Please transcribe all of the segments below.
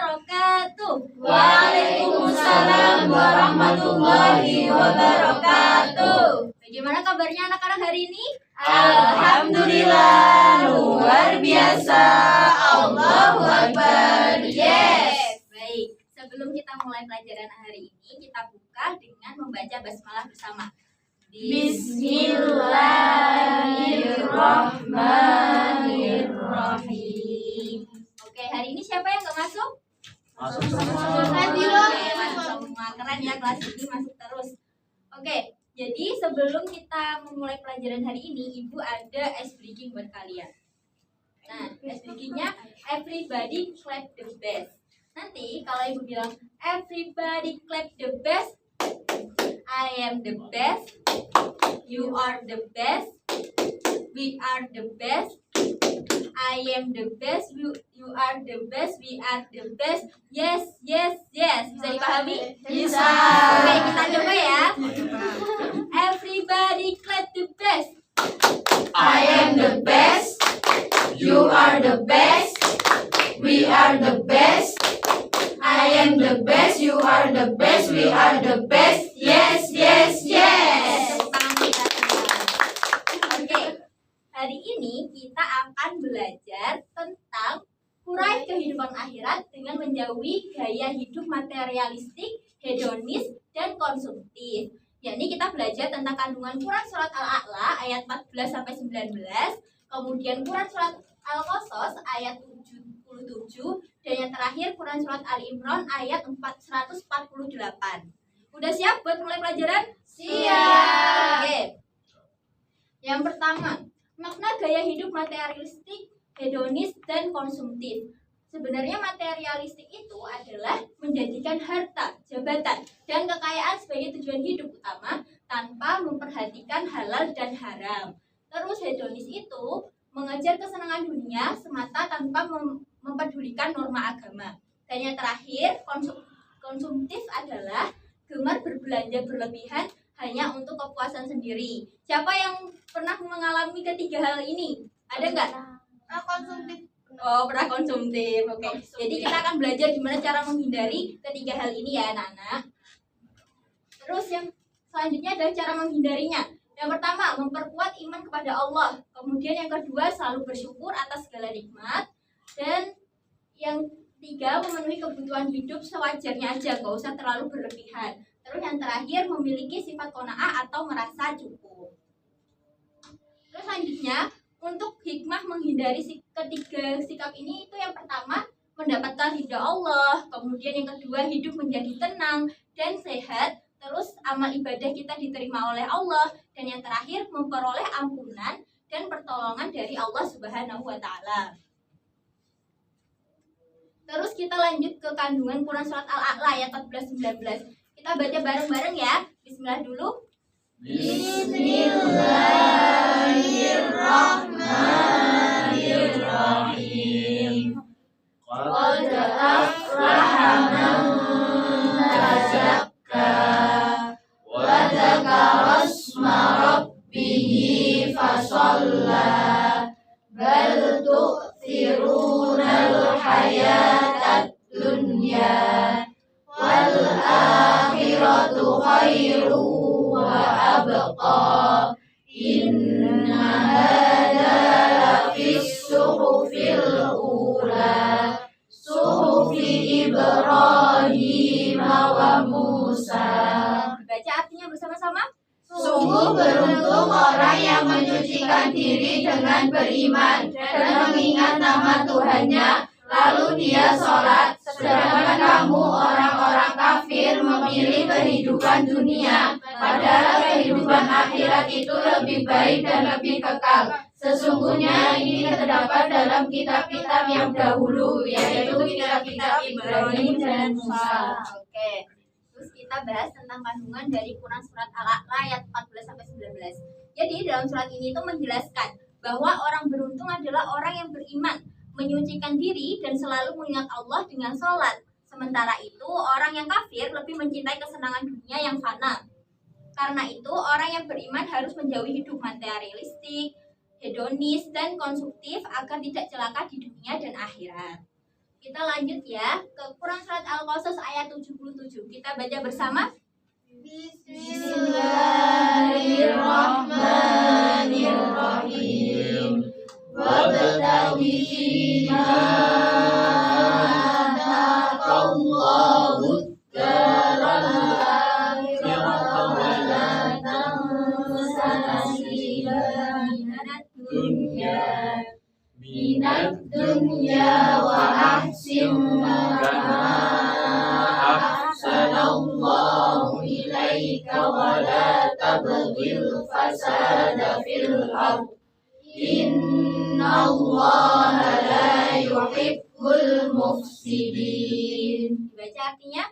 wabarakatuh. Waalaikumsalam warahmatullahi wabarakatuh. Bagaimana kabarnya anak-anak hari ini? Alhamdulillah, luar biasa. Allahu Akbar. Yes. Baik, sebelum kita mulai pelajaran hari ini, kita buka dengan membaca basmalah bersama. Bismillahirrahmanirrahim. Oke, hari ini siapa yang nggak masuk? Masuk Oke, semua. masuk semua. Keren ya, kelas ini masuk terus. Oke, jadi sebelum kita memulai pelajaran hari ini, Ibu ada ice breaking buat kalian. Nah, ice breakingnya everybody clap the best. Nanti kalau Ibu bilang everybody clap the best, I am the best, you are the best, we are the best, I am the best, you are the best, we are the best. Yes, yes, yes. Bisa dipahami? Bisa. Oke, kita coba ya. Everybody clap the best. I am the best. You are the best. We are the best. I am the best. You are the best. We are the best. Yes, yes, yes. Tepuk tangan kita semua. Oke, hari ini kita akan belajar tentang kurai kehidupan akhirat dengan menjauhi gaya hidup materialistik, hedonis, dan konsumtif. Yakni kita belajar tentang kandungan Quran Surat Al-A'la ayat 14-19, kemudian Quran Surat Al-Qasas ayat 77, dan yang terakhir Quran Surat Al-Imran ayat 148. Udah siap buat mulai pelajaran? Siap. Oke. Yang pertama, makna gaya hidup materialistik, hedonis, dan konsumtif. Sebenarnya materialistik itu adalah menjadikan harta, jabatan, dan kekayaan sebagai tujuan hidup utama tanpa memperhatikan halal dan haram. Terus hedonis itu mengejar kesenangan dunia semata tanpa mempedulikan norma agama. Dan yang terakhir, konsumtif adalah gemar berbelanja berlebihan hanya untuk kepuasan sendiri. Siapa yang pernah mengalami ketiga hal ini? Ada nggak? Konsumtif. Oh, pernah konsumtif. Oke. Jadi kita akan belajar gimana cara menghindari ketiga hal ini ya, anak-anak. Terus yang selanjutnya adalah cara menghindarinya. Yang pertama, memperkuat iman kepada Allah. Kemudian yang kedua, selalu bersyukur atas segala nikmat. Dan yang ketiga, memenuhi kebutuhan hidup sewajarnya aja, nggak usah terlalu berlebihan. Terus yang terakhir, memiliki sifat qanaah atau merasa cukup. Terus selanjutnya, untuk hikmah menghindari ketiga sikap ini itu yang pertama, mendapatkan ridha Allah. Kemudian yang kedua, hidup menjadi tenang dan sehat. Terus amal ibadah kita diterima oleh Allah. Dan yang terakhir, memperoleh ampunan dan pertolongan dari Allah Subhanahu wa Ta'ala. Terus kita lanjut ke kandungan Quran Surat Al-A'la ayat 14-19. Kita baca bareng-bareng ya. Bismillah dulu. Bismillahirrahmanirrahim. Qad aflaha man tazakka wa dzakara isma rabbih fasalla bal tu'thirunal hayatad dunya wal akhiratu khairu wa abqa inna hadza lafis suhufil ula suhufi Ibrahim wa Musa. Baca artinya bersama-sama. Sungguh beruntung orang yang menyucikan diri dengan beriman dan mengingat nama Tuhannya, lalu dia sholat, sedangkan kamu orang-orang kafir memilih kehidupan dunia, padahal kehidupan akhirat itu lebih baik dan lebih kekal. Sesungguhnya ini terdapat dalam kitab-kitab yang dahulu, yaitu kitab-kitab Ibrahim dan Musa. Oke. Terus kita bahas tentang kandungan dari Quran Surat Al-A'la ayat 14-19. Jadi dalam surat ini itu menjelaskan bahwa orang beruntung adalah orang yang beriman, menyucikan diri dan selalu mengingat Allah dengan sholat. Sementara itu orang yang kafir lebih mencintai kesenangan dunia yang fana. Karena itu orang yang beriman harus menjauhi hidup materialistik, hedonis, dan konsumtif agar tidak celaka di dunia dan akhirat. Kita lanjut ya ke Quran surat Al-Qasas ayat 77. Kita baca bersama. Bismillahirrahmanirrahim. Wabtaghi fima ataqallahu daral akhirata wa la tansa nasibaka minad dunya wa ahsin kama ahsanallahu ilaika wa la tabghil fasada fil ardh innallaha la yuhibbul mufsidin. Dibaca artinya.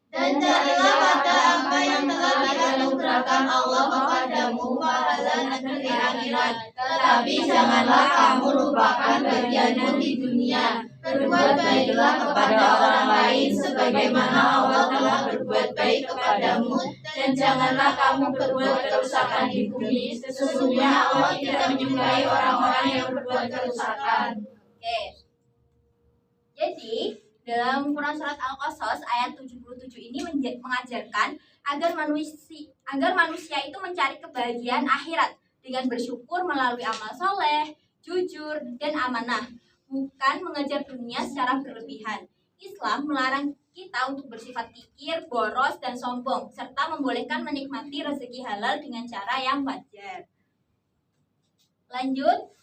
Dan carilah pada apa yang telah dianugerahkan Allah kepadamu pahala negeri akhirat. Tetapi janganlah kamu lupakan bagianmu di dunia. Berbuat baiklah kepada orang lain sebagaimana Allah telah berbuat baik kepadamu. Dan janganlah kamu berbuat kerusakan di bumi. Sesungguhnya Allah tidak menyukai orang-orang yang berbuat kerusakan. Oke. Jadi dalam Quran surat Al-Qasas ayat 77 ini mengajarkan agar manusia itu mencari kebahagiaan akhirat dengan bersyukur melalui amal soleh, jujur, dan amanah, bukan mengejar dunia secara berlebihan. Islam melarang kita untuk bersifat kikir, boros, dan sombong, serta membolehkan menikmati rezeki halal dengan cara yang wajar. Lanjut,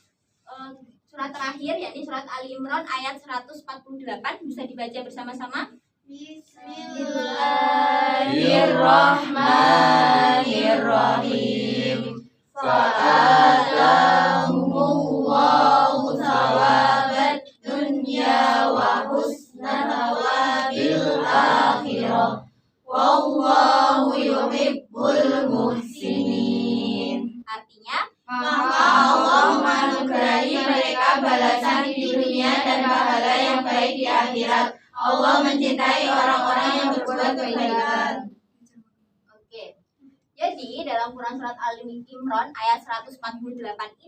surat terakhir yakni surat Ali Imran ayat 148 bisa dibaca bersama-sama. Bismillahirrahmanirrahim. Fa'atahumullahu thawabat dunya wa husna thawabil akhirah. Wallahu yuhibbul muhsinin. Artinya, maka Allah menganugerahi mereka balasan di dunia dan pahala yang baik di akhirat. Allah mencintai orang-orang yang berbuat kebaikan. oke. Jadi dalam Quran surat Ali Imran ayat 148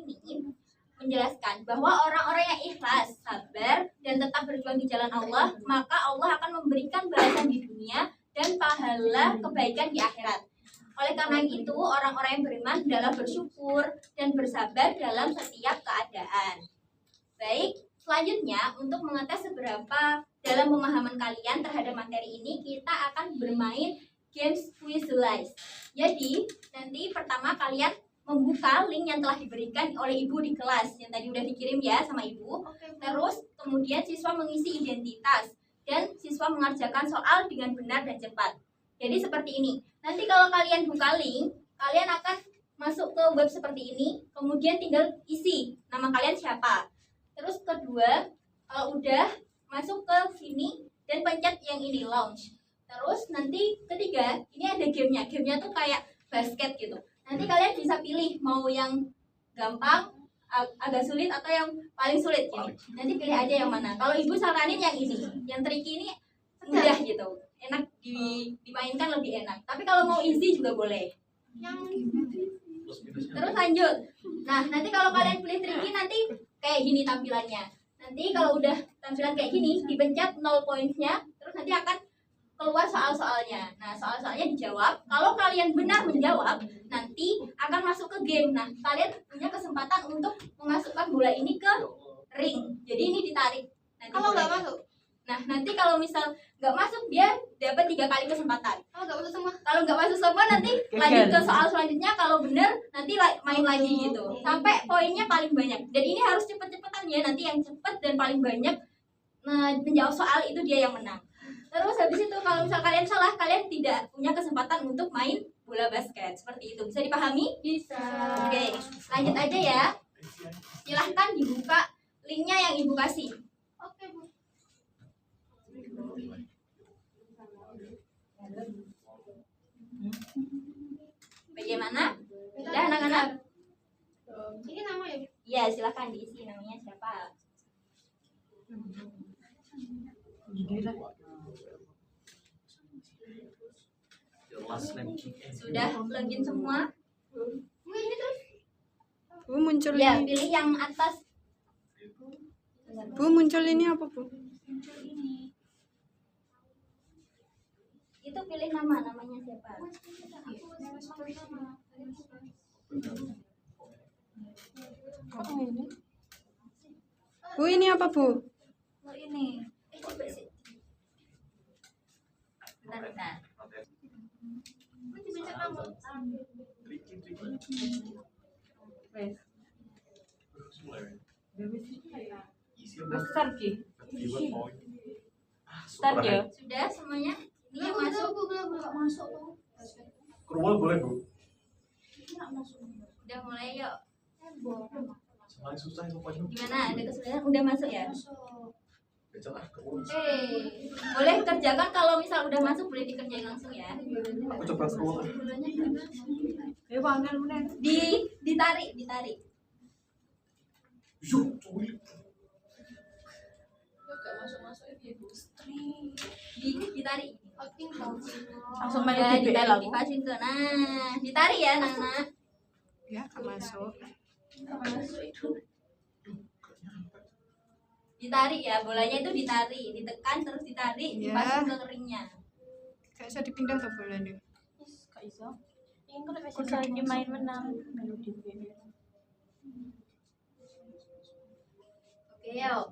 ini menjelaskan bahwa orang-orang yang ikhlas, sabar, dan tetap berjuang di jalan Allah, maka Allah akan memberikan balasan di dunia dan pahala kebaikan di akhirat. Oleh karena itu, orang-orang yang beriman adalah bersyukur dan bersabar dalam setiap keadaan. Baik, selanjutnya untuk mengetes seberapa dalam pemahaman kalian terhadap materi ini, kita akan bermain games Quizlize. Jadi, nanti pertama kalian membuka link yang telah diberikan oleh ibu di kelas, yang tadi udah dikirim ya sama ibu. Terus, kemudian siswa mengisi identitas, dan siswa mengerjakan soal dengan benar dan cepat. Jadi seperti ini. Nanti kalau kalian buka link, kalian akan masuk ke web seperti ini, kemudian tinggal isi nama kalian siapa. Terus kedua, kalau udah masuk ke sini dan pencet yang ini launch. Terus nanti ketiga, ini ada gamenya. Gamenya tuh kayak basket gitu. Nanti kalian bisa pilih mau yang gampang, agak sulit atau yang paling sulit gini. Nanti pilih aja yang mana. Kalau ibu saranin yang ini, yang tricky ini mudah gitu. Enak dimainkan lebih enak. Tapi kalau mau easy juga boleh. Terus lanjut. Nah, nanti kalau kalian pilih tricky nanti kayak gini tampilannya. Nanti kalau udah tampilan kayak gini, dipencet 0 poinnya, terus nanti akan keluar soal-soalnya. Nah, soal-soalnya dijawab. Kalau kalian benar menjawab, nanti akan masuk ke game. Nah, kalian punya kesempatan untuk memasukkan bola ini ke ring. Jadi ini ditarik. Nanti Kalau nggak bolanya. masuk, Nah, nanti kalau misal nggak masuk, dia dapat 3 kali kesempatan. kalau nggak masuk semua, Kalau nggak masuk semua, nanti lanjut ke soal selanjutnya. Kalau benar, nanti main lagi gitu. Sampai poinnya paling banyak. Dan ini harus cepet-cepetan ya. Nanti yang cepet dan paling banyak menjawab soal itu dia yang menang. Terus habis itu kalau misal kalian salah, kalian tidak punya kesempatan untuk main bola basket. Seperti itu. Bisa dipahami? bisa. Oke, lanjut aja ya. Silahkan dibuka linknya yang ibu kasih. Oke, Bu. Bagaimana? Sudah anak-anak? Ini nama ya? Iya, silahkan diisi namanya siapa. Sudah login semua? Ini terus. Bu muncul Ya, ini. pilih yang atas. Bu muncul ini apa Bu? Itu pilih namanya siapa? Bu, ini apa, Bu? Oh ini. Coba sih. Bentar. Besar Ki. Start ya. Sudah semuanya? Ini yang masuk. Kerual boleh, Bu? Udah mulai yuk. Paling susah itu pokoknya. Gimana? Ada kesulitan? Udah masuk ya? Becek ah, kerual. Boleh kerjakan kalau misal udah masuk boleh dikerjain langsung ya. Aku coba kerual. Ya panggil bener. Ditarik. Yuk, cuy. Ditarik. Langsung main Ya, di BL ditarik aku. dipasin tuh. Nah, ditarik ya, Nana. Ya, gak masuk. Ditarik ya, bolanya itu ditarik, ditekan terus ditarik, Ya. dipasin ke keringnya. Gak bisa dipindah tuh bolanya. Gak iso. Ini kan bisa lagi main menang. Melodi BL. Oke, yuk.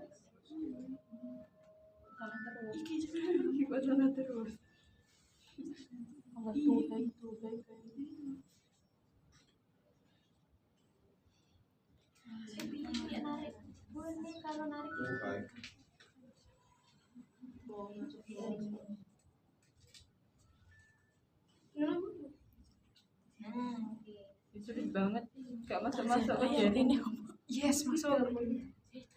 Sana terus. Tuh, baik. Baik. Nah, oke. Sulit banget. Gak masuk-masuk aja. Yes, masuk.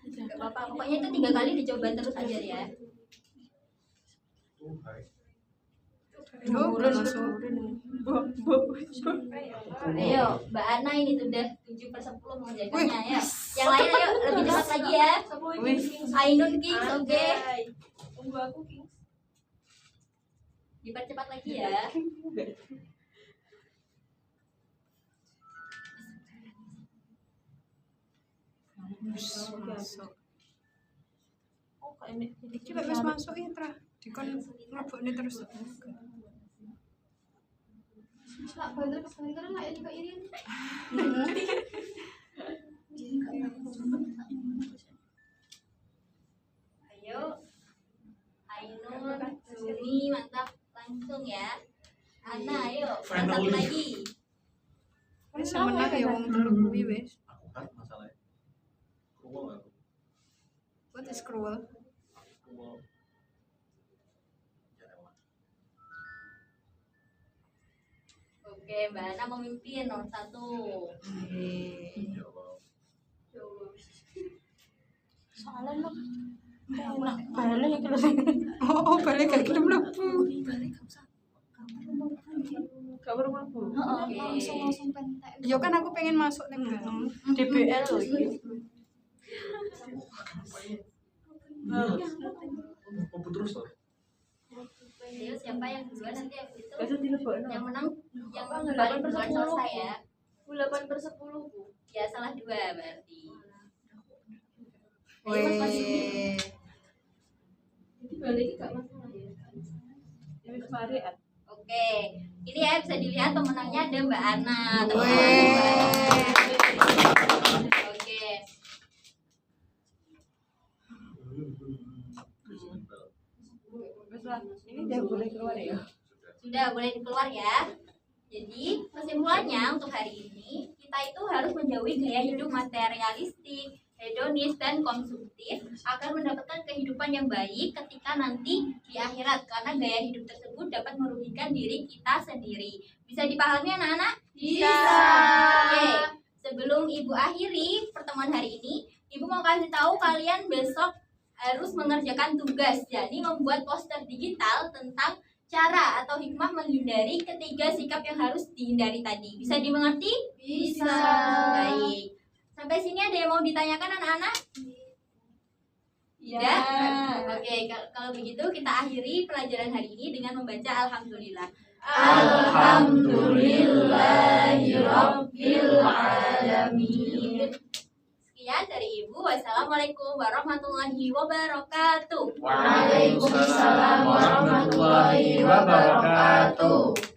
Gak apa-apa, pokoknya itu 3 kali dicoba terus aja ya. Tuh, baik. Loh, gak masuk. Ayo, Mbak Ana ini tuh udah 7/10 mengerjakannya ya. Wih. Yang lain ayo lebih cepat lagi ya. Ainun Kings, oke. Tunggu aku Kings. Dipercepat lagi ya. Masuk. Oh, kok ini Iki lek wis masuk ya, Tra. Dikon nglebokne terus. Ayo. Ainun, Zumi, mantap. Langsung ya. Ana, ayo. Satu lagi. Wis menang ya wong telu kuwi wis. Aku kan masalahnya. Kerual aku. What is cruel? Kerual. Ya elah. Oke, Mbak Ana memimpin nomor 1. Ya Allah. soalnya lo enak balik gitu. Oh, balik gak gelem mlebu. Gak berlaku. Oke. Ya kan aku pengen masuk ning dalam. DBL loh ini. Apa terus loh? Ayo, siapa yang duluan nanti yang itu Gak usah dilebokno. yang menang yang Apa, paling 8/10 duluan selesai ya. 8/10 Bu. Ya salah 2 berarti. Weh. Jadi balik gak masalah ya. Ya wis mari at. Oke, ini ya bisa dilihat pemenangnya ada Mbak Ana. Weh. Oke, Wis lah. Ini udah boleh keluar ya. sudah boleh keluar ya. Jadi kesimpulannya untuk hari ini kita itu harus menjauhi gaya hidup materialistik, hedonis dan konsumtif agar mendapatkan kehidupan yang baik ketika nanti di akhirat karena gaya hidup tersebut dapat merugikan diri kita sendiri. Bisa dipahami anak-anak? Bisa. Oke, sebelum Ibu akhiri pertemuan hari ini, Ibu mau kasih tahu kalian besok harus mengerjakan tugas, yakni membuat poster digital tentang cara atau hikmah menghindari ketiga sikap yang harus dihindari tadi. Bisa dimengerti? Bisa. Baik. Sampai sini ada yang mau ditanyakan anak-anak? Ya. Tidak? Oke, kalau begitu kita akhiri pelajaran hari ini dengan membaca Alhamdulillah. Alhamdulillahirabbil alamin. Sekian. Sekian dari Ibu. Wassalamualaikum warahmatullahi wabarakatuh. Waalaikumsalam warahmatullahi wabarakatuh.